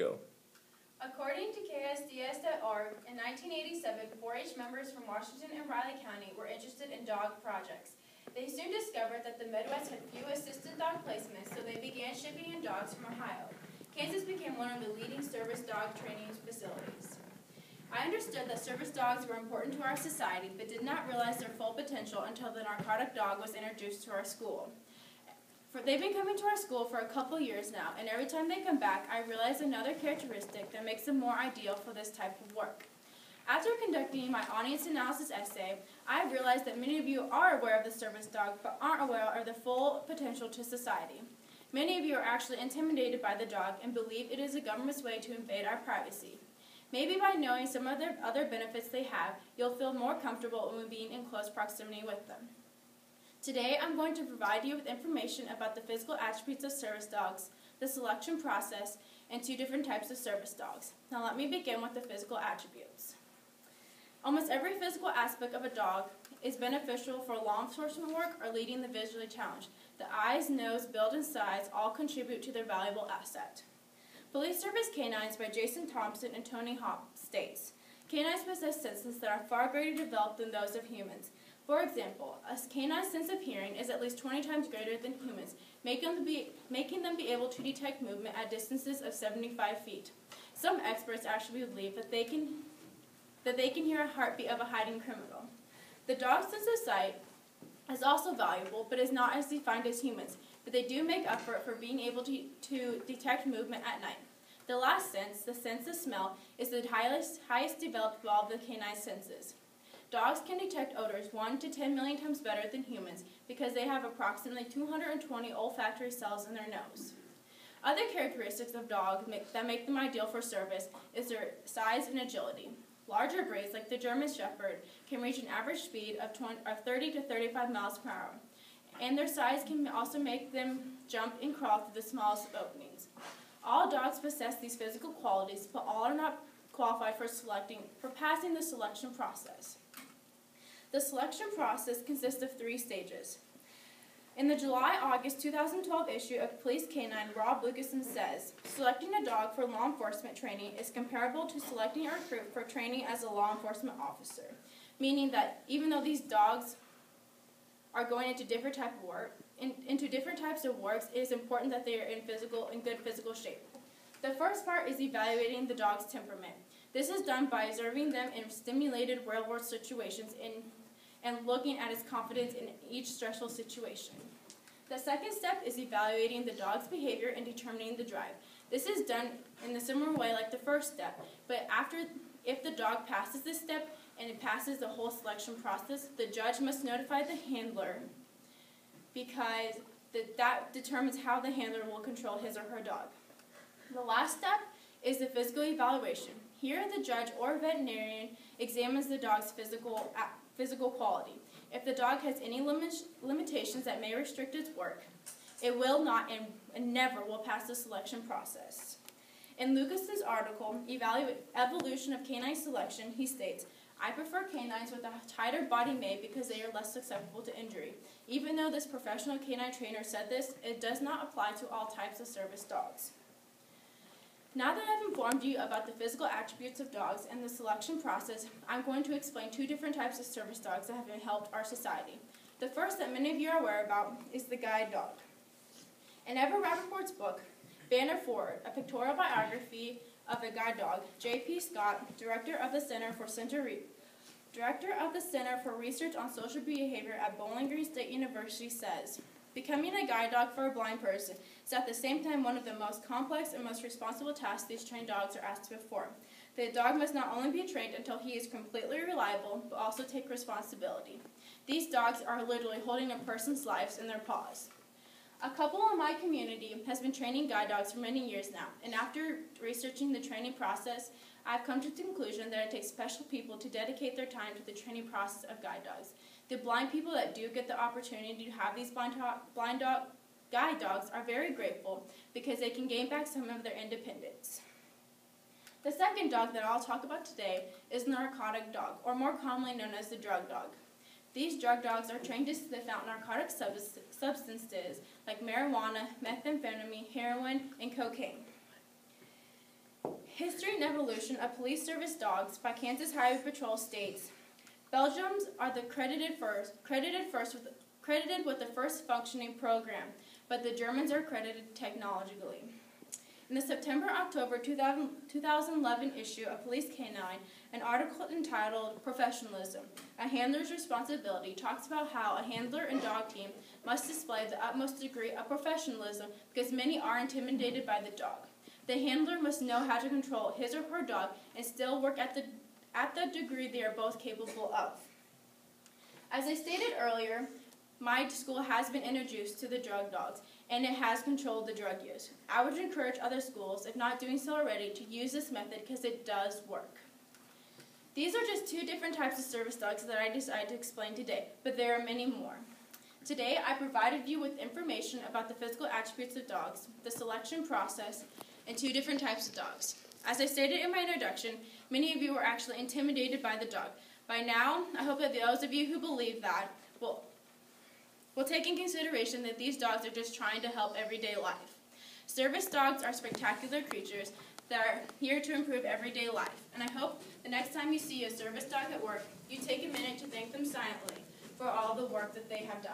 Go. According to KSDS.org, in 1987, 4-H members from Washington and Riley County were interested in dog projects. They soon discovered that the Midwest had few assisted dog placements, so they began shipping in dogs from Ohio. Kansas became one of the leading service dog training facilities. I understood that service dogs were important to our society, but did not realize their full potential until the narcotic dog was introduced to our school. They've been coming to our school for a couple years now, and every time they come back, I realize another characteristic that makes them more ideal for this type of work. After conducting my audience analysis essay, I realized that many of you are aware of the service dog, but aren't aware of the full potential to society. Many of you are actually intimidated by the dog and believe it is the government's way to invade our privacy. Maybe by knowing some of the other benefits they have, you'll feel more comfortable when being in close proximity with them. Today, I'm going to provide you with information about the physical attributes of service dogs, the selection process, and 2 different types of service dogs. Now let me begin with the physical attributes. Almost every physical aspect of a dog is beneficial for law enforcement work or leading the visually challenged. The eyes, nose, build, and size all contribute to their valuable asset. Police Service Canines by Jason Thompson and Tony Hawk states, canines possess senses that are far greater developed than those of humans. For example, a canine's sense of hearing is at least 20 times greater than humans, making them be able to detect movement at distances of 75 feet. Some experts actually believe that they can hear a heartbeat of a hiding criminal. The dog's sense of sight is also valuable, but is not as defined as humans, but they do make up for being able to detect movement at night. The last sense, the sense of smell, is the highest developed of all the canine senses. Dogs can detect odors 1 to 10 million times better than humans because they have approximately 220 olfactory cells in their nose. Other characteristics of dogs that make them ideal for service is their size and agility. Larger breeds, like the German Shepherd, can reach an average speed of 30 to 35 miles per hour, and their size can also make them jump and crawl through the smallest of openings. All dogs possess these physical qualities, but all are not qualified for passing the selection process. The selection process consists of 3 stages. In the July-August 2012 issue of Police Canine, Rob Lucasen says, selecting a dog for law enforcement training is comparable to selecting a recruit for training as a law enforcement officer, meaning that even though these dogs are going into different types of works, it is important that they are in good physical shape. The first part is evaluating the dog's temperament. This is done by observing them in stimulated real-world situations and looking at its confidence in each stressful situation. The second step is evaluating the dog's behavior and determining the drive. This is done in a similar way like the first step, but if the dog passes this step and it passes the whole selection process, the judge must notify the handler because that determines how the handler will control his or her dog. The last step is the physical evaluation. Here, the judge or veterinarian examines the dog's physical quality. If the dog has any limitations that may restrict its work, it will not and never will pass the selection process. In Lucas's article, Evolution of Canine Selection, he states, I prefer canines with a tighter body made because they are less susceptible to injury. Even though this professional canine trainer said this, it does not apply to all types of service dogs. Now that I've informed you about the physical attributes of dogs and the selection process, I'm going to explain 2 different types of service dogs that have helped our society. The first that many of you are aware about is the guide dog. In Everett Rappaport's book, Banner Forward, a pictorial biography of a guide dog, J.P. Scott, director of the Center for Research on Social Behavior at Bowling Green State University says, becoming a guide dog for a blind person is at the same time one of the most complex and most responsible tasks these trained dogs are asked to perform. The dog must not only be trained until he is completely reliable, but also take responsibility. These dogs are literally holding a person's lives in their paws. A couple in my community has been training guide dogs for many years now, and after researching the training process, I've come to the conclusion that it takes special people to dedicate their time to the training process of guide dogs. The blind people that do get the opportunity to have these guide dogs are very grateful because they can gain back some of their independence. The second dog that I'll talk about today is the narcotic dog, or more commonly known as the drug dog. These drug dogs are trained to sniff out narcotic substances like marijuana, methamphetamine, heroin, and cocaine. History and Evolution of Police Service Dogs by Kansas Highway Patrol states, Belgians are the credited with the first functioning program, but the Germans are credited technologically. In the September-October 2011 issue of Police Canine, an article entitled Professionalism, A Handler's Responsibility, talks about how a handler and dog team must display the utmost degree of professionalism because many are intimidated by the dog. The handler must know how to control his or her dog and still work at the degree they are both capable of. As I stated earlier, my school has been introduced to the drug dogs, and it has controlled the drug use. I would encourage other schools, if not doing so already, to use this method because it does work. These are just two different types of service dogs that I decided to explain today, but there are many more. Today, I provided you with information about the physical attributes of dogs, the selection process, and two different types of dogs. As I stated in my introduction, many of you were actually intimidated by the dog. By now, I hope that those of you who believe that will take in consideration that these dogs are just trying to help everyday life. Service dogs are spectacular creatures that are here to improve everyday life, and I hope the next time you see a service dog at work, you take a minute to thank them silently for all the work that they have done.